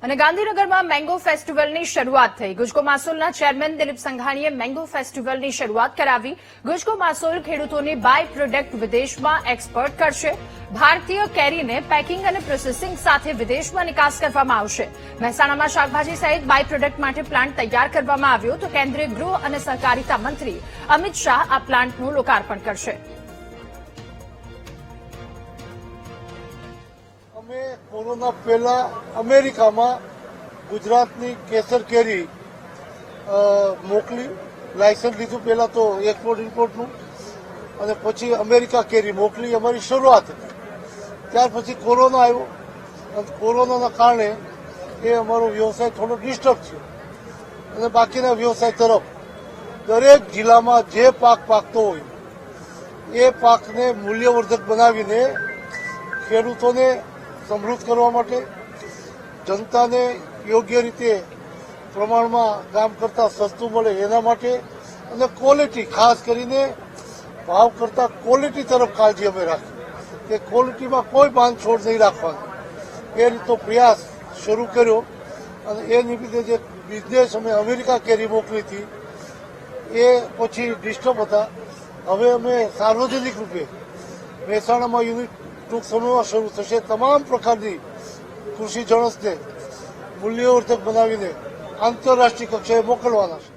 અને ગાંધીનગરમાં મેંગો ફેસ્ટિવલની શરૂઆત થઈ। ગુજકો માસોલના ચેરમેન દિલીપ સંઘાણીએ મેંગો ફેસ્ટિવલની શરૂઆત કરાવી। ગુજકો માસોલ ખેડૂતોની બાય પ્રોડક્ટ વિદેશમાં એક્સપોર્ટ કરશે। ભારતીય કેરીને પેકિંગ અને પ્રોસેસિંગ સાથે વિદેશમાં નિકાસ કરવામાં આવશે। મહેસાણામાં શાકભાજી સહિત બાય પ્રોડક્ટ માટે પ્લાન્ટ તૈયાર કરવામાં આવ્યો તો કેન્દ્રીય ગૃહ અને સહકારિતા મંત્રી અમિત શાહ આ પ્લાન્ટનું લોકાર્પણ કરશે। અમે કોરોના પહેલા અમેરિકામાં ગુજરાતની કેસર કેરી મોકલી, લાયસન્સ લીધું પહેલા તો એક્સપોર્ટ ઇમ્પોર્ટનું, અને પછી અમેરિકા કેરી મોકલી અમારી શરૂઆત હતી। ત્યાર પછી કોરોના આવ્યો અને કોરોનાના કારણે એ અમારો વ્યવસાય થોડો ડિસ્ટર્બ થયો અને બાકીના વ્યવસાય તરફ દરેક જિલ્લામાં જે પાક પાકતો હોય એ પાકને મૂલ્યવર્ધક બનાવીને ખેડૂતોને સમૃદ્ધ કરવા માટે, જનતાને યોગ્ય રીતે પ્રમાણમાં ગામ કરતાં સસ્તું મળે એના માટે, અને ક્વોલિટી ખાસ કરીને ભાવ કરતાં ક્વોલિટી તરફ કાળજી અમે રાખી કે ક્વોલિટીમાં કોઈ બાંધછોડ નહીં રાખવાની, એ રીતનો પ્રયાસ શરૂ કર્યો। અને એ નિમિત્તે જે બિઝનેસ અમે અમેરિકા કેરી મોકલી હતી એ પછી ડિસ્ટર્બ હતા। હવે અમે સાર્વજનિક રૂપે મહેસાણામાં યુનિટ ટૂંક સમયમાં શરૂ થશે। તમામ પ્રકારની કૃષિ જણસને મૂલ્યવર્ધક બનાવીને આંતરરાષ્ટ્રીય કક્ષાએ મોકલવાના છે।